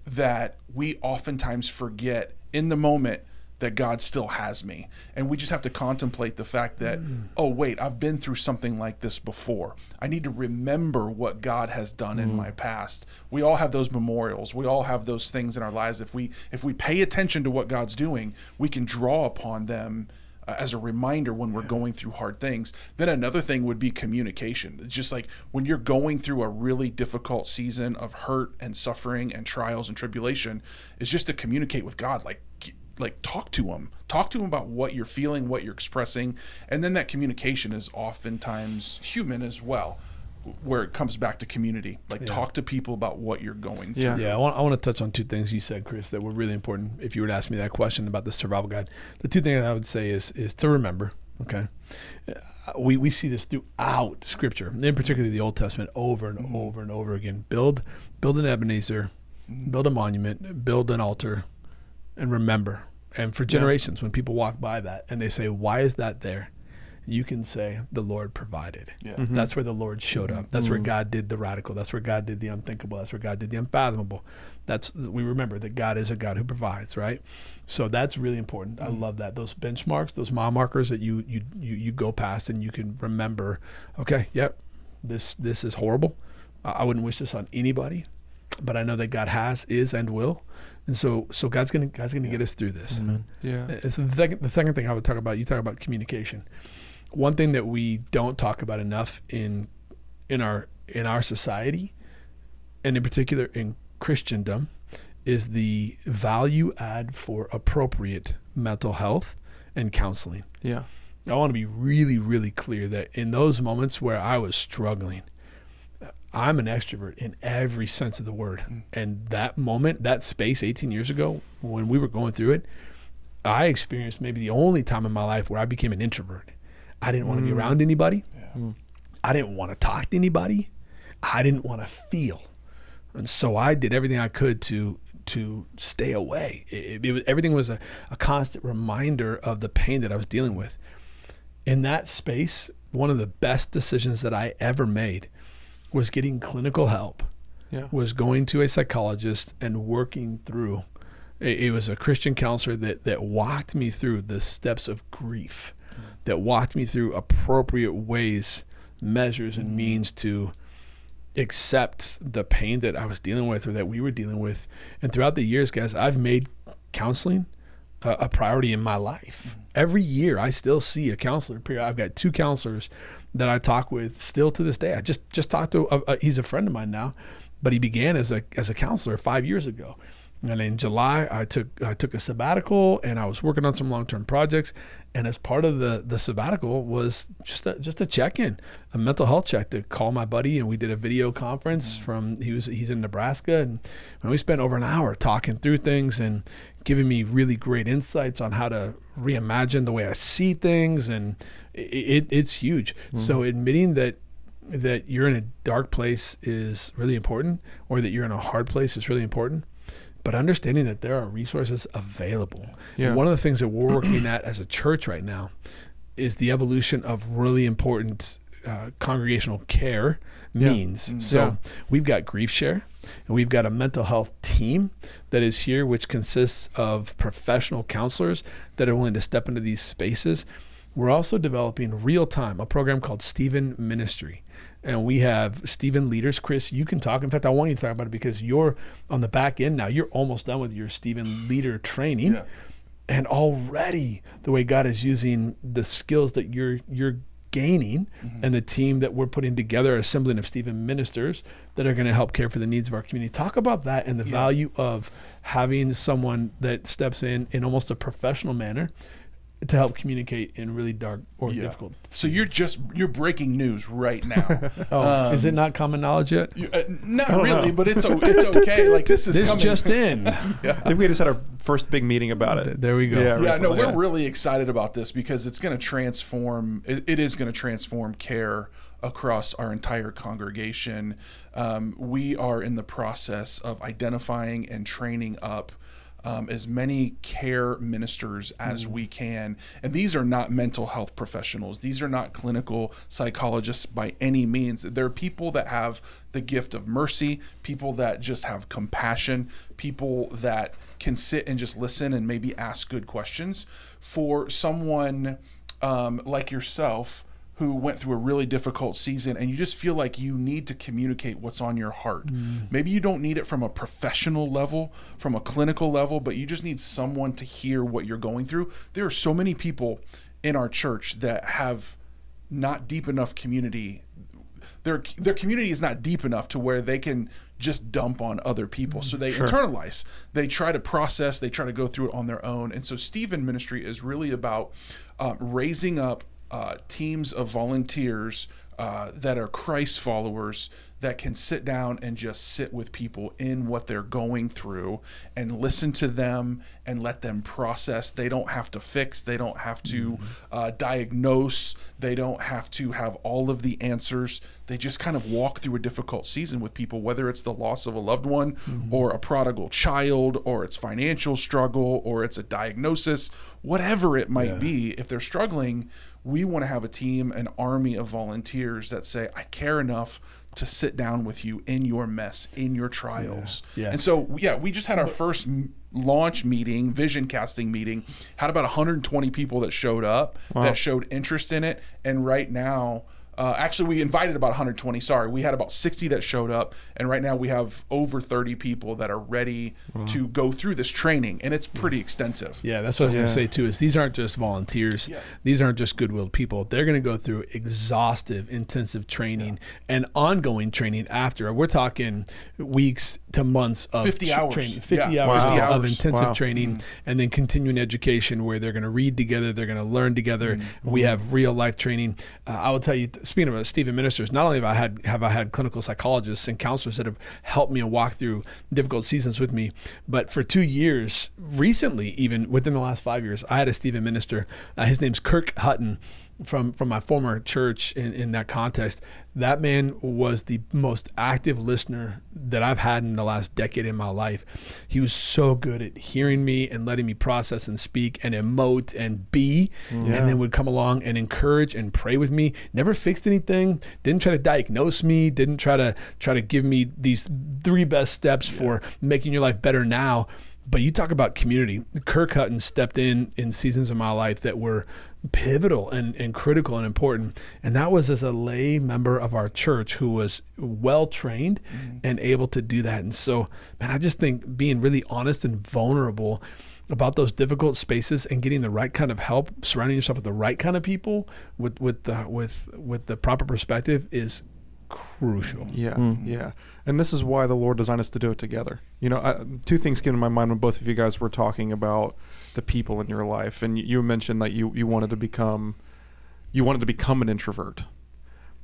that we oftentimes forget in the moment that God still has me. And we just have to contemplate the fact that, oh, wait, I've been through something like this before. I need to remember what God has done in my past. We all have those memorials. We all have those things in our lives. If we pay attention to what God's doing, we can draw upon them as a reminder when we're going through hard things. Then another thing would be communication. It's just like when you're going through a really difficult season of hurt and suffering and trials and tribulation, it's just to communicate with God, like talk to him about what you're feeling, what you're expressing. And then that communication is oftentimes human as well, where it comes back to community. Talk to people about what you're going through. I want to touch on 2 things you said, Chris, that were really important. If you were to ask me that question about the survival guide, the 2 things I would say is to remember. Okay, we see this throughout Scripture, in particular the Old Testament, over and over and over again. Build an Ebenezer, build a monument, build an altar, and remember. And for generations, when people walk by that and they say, "Why is that there?" you can say, "The Lord provided." That's where the Lord showed up. That's where God did the radical. That's where God did the unthinkable. That's where God did the unfathomable. We remember that God is a God who provides, right? So that's really important. I love that. Those benchmarks, those mile markers that you go past and you can remember, okay, yep, this is horrible. I wouldn't wish this on anybody, but I know that God is, and will. And so God's gonna get us through this. Amen. Yeah. It's the second thing I would talk about. You talk about communication. One thing that we don't talk about enough in our society, and in particular in Christendom, is the value add for appropriate mental health and counseling. Yeah. I want to be really, really clear that in those moments where I was struggling, I'm an extrovert in every sense of the word. And that moment, that space 18 years ago, when we were going through it, I experienced maybe the only time in my life where I became an introvert. I didn't want to be around anybody. I didn't want to talk to anybody. I didn't want to feel. And so I did everything I could to stay away. Everything was a constant reminder of the pain that I was dealing with. In that space, one of the best decisions that I ever made was getting clinical help, was going to a psychologist and working through. It was a Christian counselor that walked me through the steps of grief, that walked me through appropriate ways, measures, and means to accept the pain that I was dealing with or that we were dealing with. And throughout the years, guys, I've made counseling a priority in my life. Every year, I still see a counselor. I've got 2 counselors that I talk with still to this day. I just talked to he's a friend of mine now, but he began as a counselor 5 years ago. And in July, I took a sabbatical, and I was working on some long-term projects. And as part of the sabbatical was just a check-in, a mental health check, to call my buddy, and we did a video conference he's in Nebraska, and we spent over an hour talking through things and giving me really great insights on how to reimagine the way I see things, and it's huge. So admitting that you're in a dark place is really important, or that you're in a hard place is really important. But understanding that there are resources available. Yeah. One of the things that we're working at as a church right now is the evolution of really important congregational care means. So we've got Grief Share, and we've got a mental health team that is here, which consists of professional counselors that are willing to step into these spaces. We're also developing real time, a program called Stephen Ministry. And we have Stephen leaders. Chris, you can talk. In fact, I want you to talk about it because you're on the back end now. You're almost done with your Stephen leader training. And already the way God is using the skills that you're gaining and the team that we're putting together, assembling of Stephen ministers that are going to help care for the needs of our community. Talk about that and the value of having someone that steps in almost a professional manner to help communicate in really dark or difficult. So you're breaking news right now. Is it not common knowledge yet? Not really, but it's okay. Like this coming. Just in. I think we just had our first big meeting about it. There we go. We're really excited about this because it's going to transform. It is going to transform care across our entire congregation. We are in the process of identifying and training up as many care ministers as we can. And these are not mental health professionals. These are not clinical psychologists by any means. They're people that have the gift of mercy, people that just have compassion, people that can sit and just listen and maybe ask good questions. For someone like yourself, who went through a really difficult season and you just feel like you need to communicate what's on your heart. Maybe you don't need it from a professional level, from a clinical level, but you just need someone to hear what you're going through. There are so many people in our church that have not deep enough community. Their community is not deep enough to where they can just dump on other people. So they internalize, they try to process, they try to go through it on their own. And so Stephen Ministry is really about raising up teams of volunteers that are Christ followers that can sit down and just sit with people in what they're going through and listen to them and let them process. They don't have to fix. They don't have to diagnose. They don't have to have all of the answers. They just kind of walk through a difficult season with people, whether it's the loss of a loved one or a prodigal child or it's financial struggle or it's a diagnosis, whatever it might be. If they're struggling, we want to have a team, an army of volunteers that say, I care enough to sit down with you in your mess, in your trials. And so, we just had our first launch meeting, vision casting meeting, had about 120 people that showed up, that showed interest in it. And right now, actually, we invited about 120. Sorry, we had about 60 that showed up, and right now we have over 30 people that are ready to go through this training, and it's pretty extensive. Yeah, that's what I was going to say too. Is these aren't just volunteers; these aren't just goodwill people. They're going to go through exhaustive, intensive training and ongoing training after. We're talking weeks to months of 50 hours training, 50 hours of intensive training, and then continuing education where they're going to read together, they're going to learn together. We have real life training. I will tell you. Speaking of Stephen ministers, not only have I had clinical psychologists and counselors that have helped me and walked through difficult seasons with me, but for 2 years, recently, even within the last 5 years, I had a Stephen minister. His name's Kirk Hutton from my former church in that context. That man was the most active listener that I've had in the last decade in my life. He was so good at hearing me and letting me process and speak and emote and be, and then would come along and encourage and pray with me. Never fixed anything, didn't try to diagnose me, didn't try to give me these 3 best steps for making your life better now. But you talk about community. Kirk Hutton stepped in seasons of my life that were pivotal and critical and important. And that was as a lay member of our church who was well trained and able to do that. And so, man, I just think being really honest and vulnerable about those difficult spaces and getting the right kind of help, surrounding yourself with the right kind of people with the proper perspective is crucial. Yeah. And this is why the Lord designed us to do it together. You know, 2 things came to my mind when both of you guys were talking about the people in your life. And you mentioned that you wanted to become an introvert.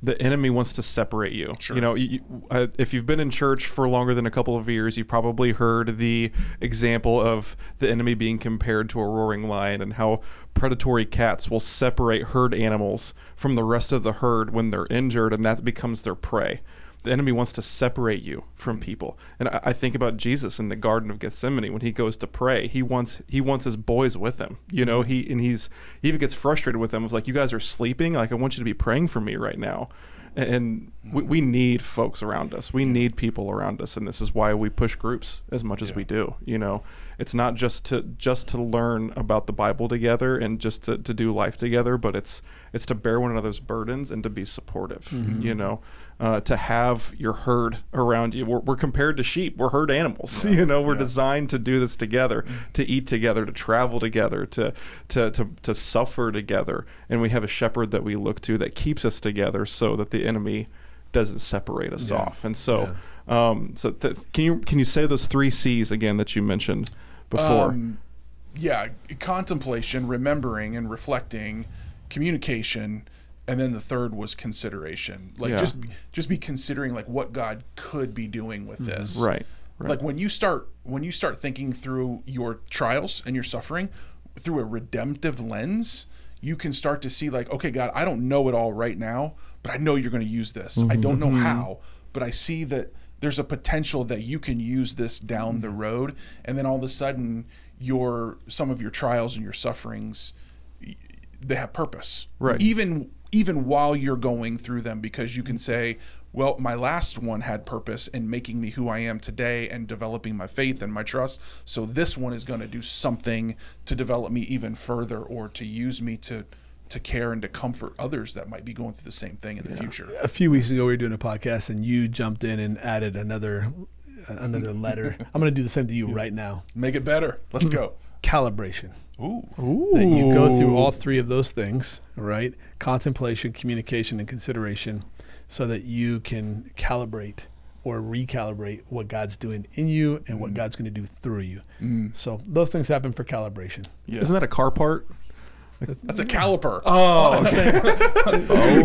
The enemy wants to separate you. You know, if you've been in church for longer than a couple of years, you've probably heard the example of the enemy being compared to a roaring lion and how predatory cats will separate herd animals from the rest of the herd when they're injured, and that becomes their prey. The enemy wants to separate you from people. And I think about Jesus in the Garden of Gethsemane when he goes to pray. He wants his boys with him. You know, he even gets frustrated with them. It's like, you guys are sleeping. Like, I want you to be praying for me right now. And we need folks around us. We need people around us, and this is why we push groups as much as we do. You know, it's not just to learn about the Bible together and just to do life together, but it's to bear one another's burdens and to be supportive. You know, to have your herd around you. We're compared to sheep. We're herd animals. We're designed to do this together, to eat together, to travel together, to suffer together. And we have a shepherd that we look to that keeps us together so that the enemy doesn't separate us off. And so, can you say those 3 C's again that you mentioned before? Contemplation, remembering and reflecting, communication, and then the third was consideration. Just be considering like what God could be doing with this. Right. Like when you start thinking through your trials and your suffering through a redemptive lens, you can start to see like, okay, God, I don't know it all right now, but I know you're going to use this. I don't know how, but I see that there's a potential that you can use this down the road. And then all of a sudden some of your trials and your sufferings, they have purpose. Right. Even while you're going through them, because you can say, well, my last one had purpose in making me who I am today and developing my faith and my trust. So this one is going to do something to develop me even further, or to use me to care and to comfort others that might be going through the same thing in the future. A few weeks ago, we were doing a podcast, and you jumped in and added another letter. I'm going to do the same to you right now. Make it better. Let's go. Calibration. Ooh. That you go through all 3 of those things, right? Contemplation, communication, and consideration, so that you can calibrate or recalibrate what God's doing in you and what God's going to do through you. So those things happen for calibration. Yeah. Isn't that a car part? That's a caliper.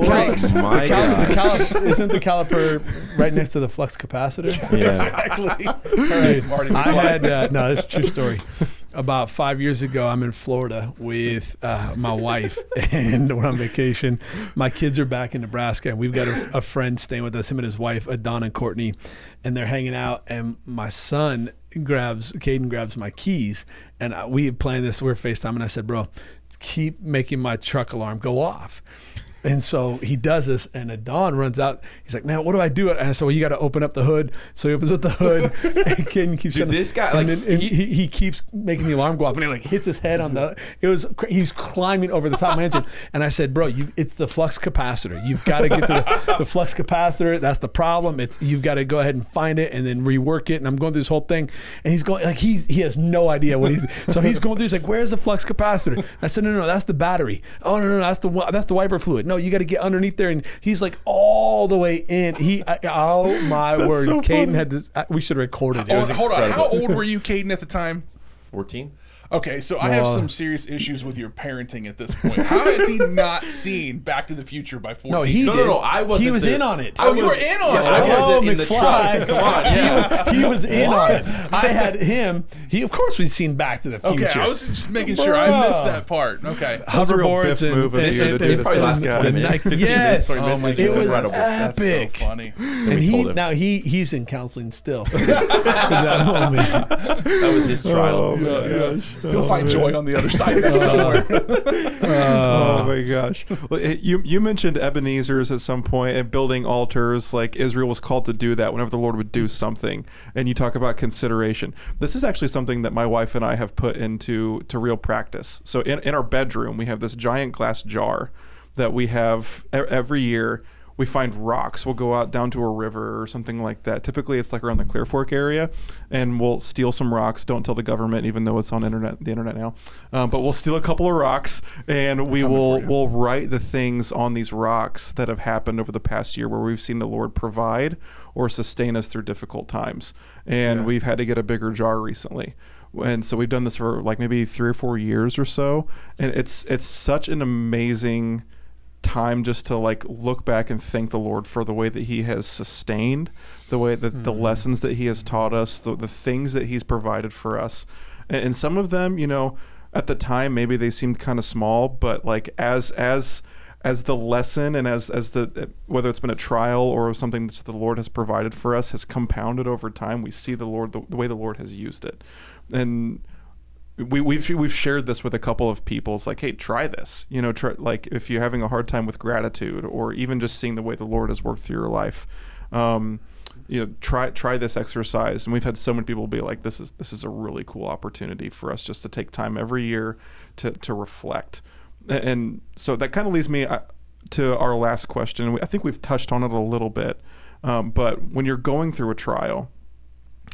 Brakes. My God. Isn't the caliper right next to the flux capacitor? Yeah. Exactly. Dude, Marty, I had no, it's a true story. About 5 years ago, I'm in Florida with my wife, and we're on vacation. My kids are back in Nebraska, and we've got a friend staying with us, him and his wife, Don and Courtney, and they're hanging out. And my son Caden grabs my keys, and we had planned this. We're FaceTime, and I said, "Bro, keep making my truck alarm go off." And so he does this, and Don runs out. He's like, "Man, what do I do?" And I said, "Well, you got to open up the hood." So he opens up the hood, and Caden keeps Dude, this guy, and like, then, he keeps making the alarm go off, and he like hits his head on the. He's climbing over the top of my engine, and I said, "Bro, it's the flux capacitor. You've got to get to the flux capacitor. That's the problem. You've got to go ahead and find it, and then rework it." And I'm going through this whole thing, and he's going like he has no idea what he's. So he's going through. He's like, "Where's the flux capacitor?" I said, "No, that's the battery. Oh no, that's the wiper fluid. No, you got to get underneath there." And he's like all the way in. Oh my word! So Caden funny. had this. We should have recorded it. Hold on. How old were you, Caden, at the time? 14. Okay, so I have some serious issues with your parenting at this point. How has he not seen Back to the Future by 14? No, he did. No, I wasn't. He was in on it. Oh, you were in on it. I wasn't in the McFly. truck. Come on, yeah. He was in on it. I had him. Of course, we've seen Back to the Future. Okay, I was just making sure I missed that part. Okay. That was a real Biff move of you to do this to this guy. 20 minutes, 15 Yes. minutes, 20 Oh my minutes. God. It was Incredible. That's so epic. funny. And he's in counseling still. At that moment. That was his trial. Oh my gosh. You'll find joy on the other side of that somewhere. Oh my gosh. Well, you mentioned Ebenezer's at some point and building altars. Like Israel was called to do that whenever the Lord would do something. And you talk about consideration. This is actually something that my wife and I have put into real practice. So in our bedroom, we have this giant glass jar that we have every year. We find rocks. We'll go out down to a river or something like that. Typically, it's like around the Clear Fork area, and we'll steal some rocks. Don't tell the government, even though it's on the internet now. But we'll steal a couple of rocks, and we'll write the things on these rocks that have happened over the past year where we've seen the Lord provide or sustain us through difficult times. And we've had to get a bigger jar recently. And so we've done this for like maybe 3 or 4 years or so, and it's such an amazing time just to like look back and thank the Lord for the way that he has sustained, the way that the lessons that he has taught us, the things that he's provided for us. And some of them, you know, at the time maybe they seemed kind of small, but like as the lesson and as the whether it's been a trial or something that the Lord has provided for us has compounded over time, we see the Lord the way the Lord has used it. And we've shared this with a couple of people. It's like, hey, try this. You know, like if you're having a hard time with gratitude, or even just seeing the way the Lord has worked through your life, you know, try this exercise. And we've had so many people be like, this is a really cool opportunity for us just to take time every year to reflect. And so that kind of leads me. to our last question. I think we've touched on it a little bit, but when you're going through a trial,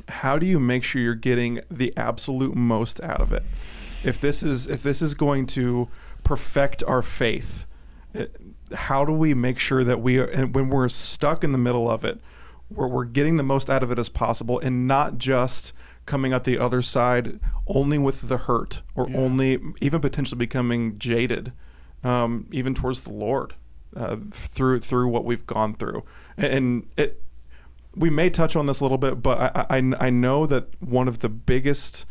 how do you make sure you're getting the absolute most out of it? If this is going to perfect our faith, how do we make sure that when we're stuck in the middle of it, we're getting the most out of it as possible, and not just coming out the other side only with the hurt, or only even potentially becoming jaded, even towards the Lord, through what we've gone through. And we may touch on this a little bit, but I know that one of the biggest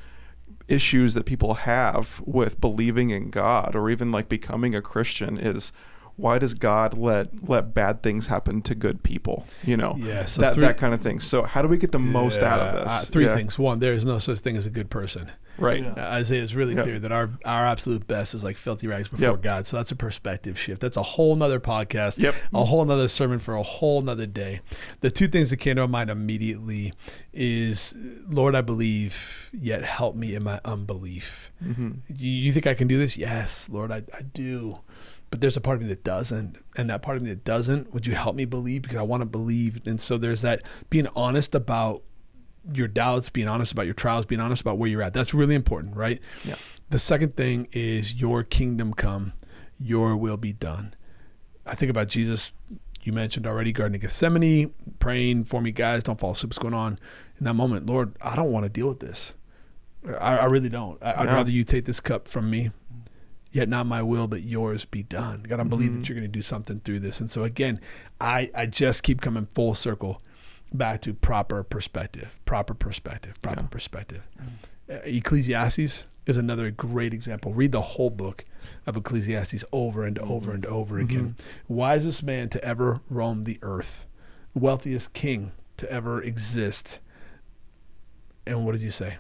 issues that people have with believing in God, or even like becoming a Christian, is, why does God let bad things happen to good people? So that kind of thing. So how do we get the most out of this? Three things. One, there is no such thing as a good person. Right. Isaiah is really clear that our absolute best is like filthy rags before God. So that's a perspective shift. That's a whole nother podcast, a whole nother sermon for a whole nother day. The two things that came to my mind immediately is, Lord, I believe, yet help me in my unbelief. Mm-hmm. You think I can do this? Yes, Lord, I do. But there's a part of me that doesn't. And that part of me that doesn't, would you help me believe? Because I want to believe. And so there's that being honest about your doubts, being honest about your trials, being honest about where you're at. That's really important, right? Yeah. The second thing is, your kingdom come, your will be done. I think about Jesus. You mentioned already, Garden of Gethsemane, praying for me, guys, don't fall asleep. What's going on? In that moment, Lord, I don't want to deal with this. I really don't. I'd rather you take this cup from me, yet not my will, but yours be done. God, I believe that you're going to do something through this. And so again, I just keep coming full circle back to proper perspective. Ecclesiastes is another great example. Read the whole book of Ecclesiastes over and over and over again. Wisest man to ever roam the earth, wealthiest king to ever exist. And what does he say?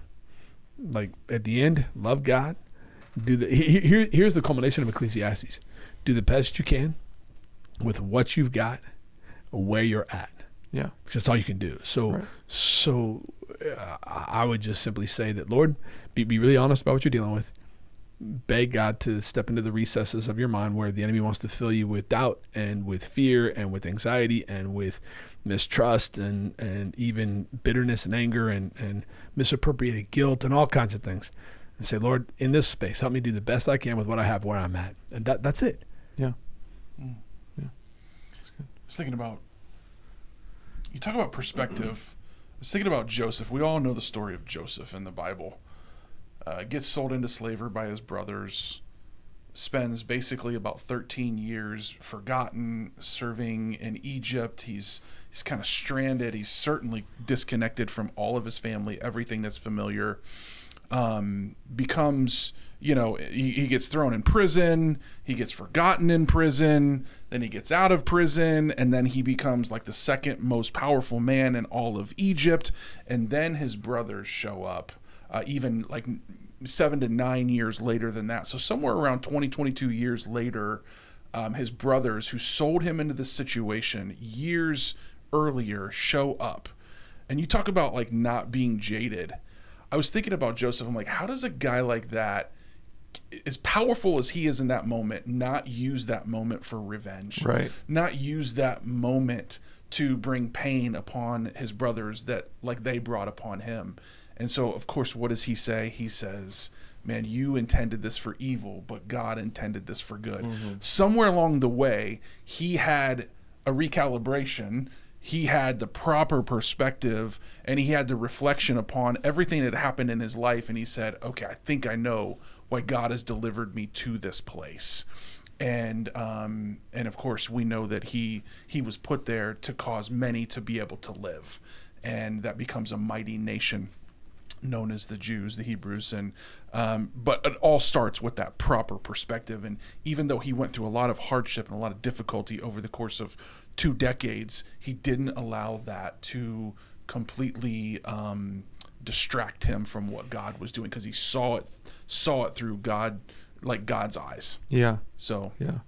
Like, at the end, love God. Here's the culmination of Ecclesiastes. Do the best you can with what you've got, where you're at. Yeah, because that's all you can do. So I would just simply say that, Lord, be really honest about what you're dealing with. Beg God to step into the recesses of your mind where the enemy wants to fill you with doubt and with fear and with anxiety and with mistrust and even bitterness and anger and misappropriated guilt and all kinds of things. And say, Lord, in this space, help me do the best I can with what I have where I'm at. And that's it. Yeah. Yeah. That's good. I was thinking about, you talk about perspective. I was thinking about Joseph. We all know the story of Joseph in the Bible. Gets sold into slavery by his brothers, spends basically about 13 years forgotten, serving in Egypt. He's kind of stranded. He's certainly disconnected from all of his family, everything that's familiar. Becomes, he gets thrown in prison, he gets forgotten in prison, then he gets out of prison, and then he becomes like the second most powerful man in all of Egypt. And then his brothers show up, even like 7 to 9 years later than that. So somewhere around 22 years later, his brothers, who sold him into this situation years earlier, show up. And you talk about like not being jaded. I was thinking about Joseph. I'm like, how does a guy like that, as powerful as he is in that moment, not use that moment for revenge? Right. Not use that moment to bring pain upon his brothers that like they brought upon him. And so, of course, what does he say? He says, man, you intended this for evil, but God intended this for good. Somewhere along the way, he had a recalibration. He had the proper perspective, and he had the reflection upon everything that happened in his life. And he said, okay, I think I know why God has delivered me to this place. And of course, we know that he was put there to cause many to be able to live. And that becomes a mighty nation known as the Jews, the Hebrews. And but it all starts with that proper perspective. And even though he went through a lot of hardship and a lot of difficulty over the course of 2 decades, he didn't allow that to completely distract him from what God was doing, because he saw it through God's eyes. Yeah. So yeah.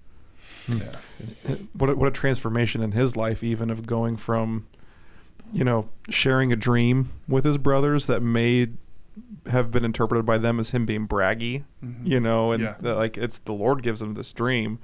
What a transformation in his life, even of going from, sharing a dream with his brothers that may have been interpreted by them as him being braggy, and like it's the Lord gives him this dream.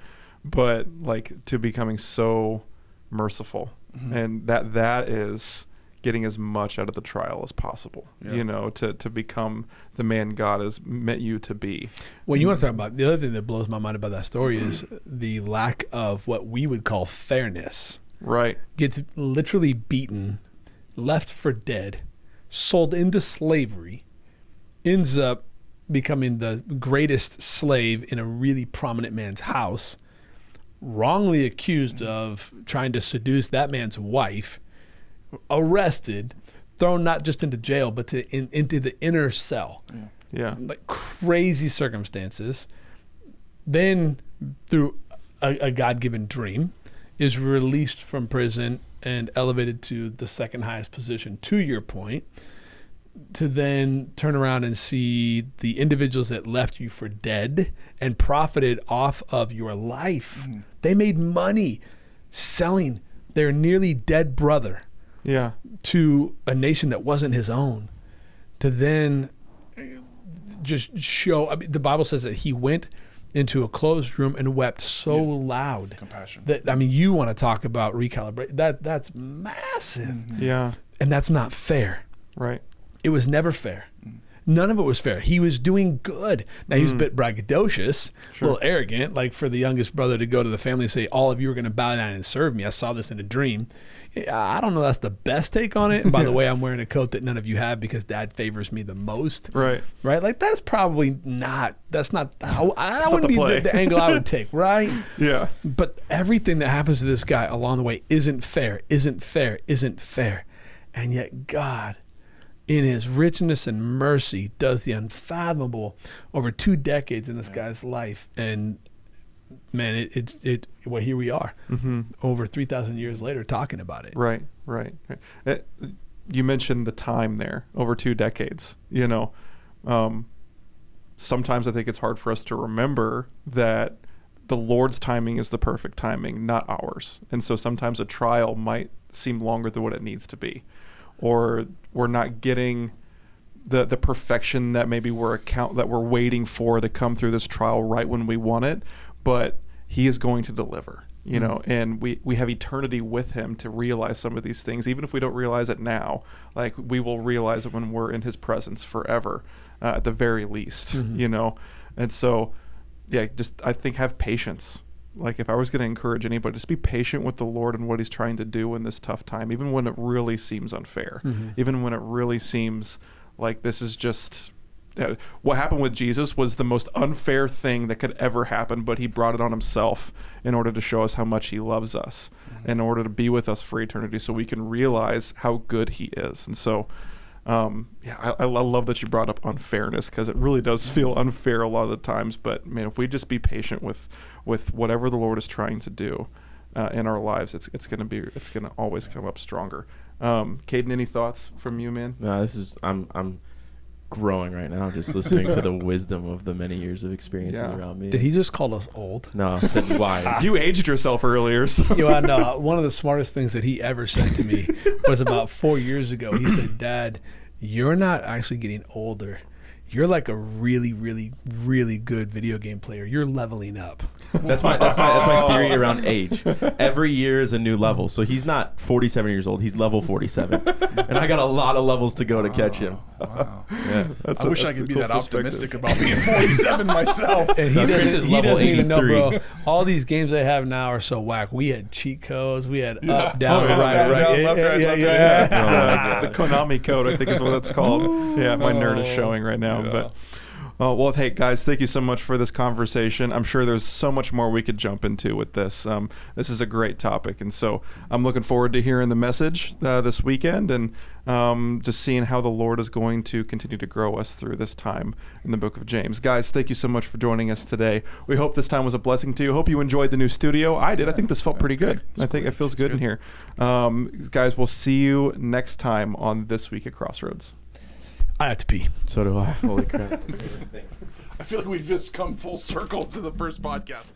but like to becoming so merciful, and that is getting as much out of the trial as possible, to become the man God has meant you to be. Well, you want to talk about the other thing that blows my mind about that story is the lack of what we would call fairness. Right. Gets literally beaten, left for dead, sold into slavery, ends up becoming the greatest slave in a really prominent man's house, wrongly accused of trying to seduce that man's wife, arrested, thrown not just into jail, but into the inner cell. Yeah. Like crazy circumstances. Then, through a God-given dream, is released from prison and elevated to the second highest position, to your point, to then turn around and see the individuals that left you for dead and profited off of your life. They made money selling their nearly dead brother to a nation that wasn't his own, to then just show. I mean, the Bible says that he went into a closed room and wept so loud. Compassion. That, I mean, you want to talk about recalibrate. That's massive. Yeah. And that's not fair. Right. It was never fair. None of it was fair. He was doing good. Now, he was a bit braggadocious, a little arrogant, like for the youngest brother to go to the family and say, all of you are going to bow down and serve me. I saw this in a dream. I don't know that's the best take on it. And by the way, I'm wearing a coat that none of you have because dad favors me the most. Right. Right? Like, that's probably not, that wouldn't be the angle I would take, right? Yeah. But everything that happens to this guy along the way isn't fair. And yet God, in his richness and mercy, does the unfathomable over 2 decades in this guy's life. And man, well, here we are over 3,000 years later talking about it. Right. You mentioned the time there, over 2 decades, sometimes I think it's hard for us to remember that the Lord's timing is the perfect timing, not ours. And so sometimes a trial might seem longer than what it needs to be, or we're not getting the perfection that maybe we're waiting for to come through this trial right when we want it, but he is going to deliver, and we have eternity with him to realize some of these things. Even if we don't realize it now, like we will realize it when we're in his presence forever, at the very least, and so, I think have patience. Like if I was going to encourage anybody, just be patient with the Lord and what he's trying to do in this tough time, even when it really seems unfair, even when it really seems like this is just what happened with Jesus was the most unfair thing that could ever happen, but he brought it on himself in order to show us how much he loves us, in order to be with us for eternity so we can realize how good he is. And so, I love that you brought up unfairness, because it really does feel unfair a lot of the times. But man, if we just be patient with whatever the Lord is trying to do in our lives, it's gonna always come up stronger. Caden, any thoughts from you, man? No, I'm growing right now just listening to the wisdom of the many years of experiences around me. Did he just call us old? No, I said wise. You aged yourself earlier. So. No, one of the smartest things that he ever said to me was about 4 years ago. He said, Dad, you're not actually getting older. You're like a really, really, really good video game player. You're leveling up. That's my theory around age. Every year is a new level. So he's not 47 years old. He's level 47. And I got a lot of levels to go to catch him. Wow. Yeah. I wish I could be that optimistic about being 47 myself. And he doesn't even know, 83. bro. All these games they have now are so whack. We had cheat codes. We had up, down, Down, right. left, right. Yeah. The Konami code, I think is what that's called. Yeah, my nerd is showing right now. But well, hey guys, thank you so much for this conversation. I'm sure there's so much more we could jump into with this. This is a great topic, and so I'm looking forward to hearing the message this weekend, and just seeing how the Lord is going to continue to grow us through this time in the book of James. Guys, thank you so much for joining us today. We hope this time was a blessing to you. Hope you enjoyed the new studio. I did. I think this felt pretty good. I think it feels good in here. Guys, we'll see you next time on This Week at Crossroads. I have to pee. So do I. Holy crap. I feel like we've just come full circle to the first podcast.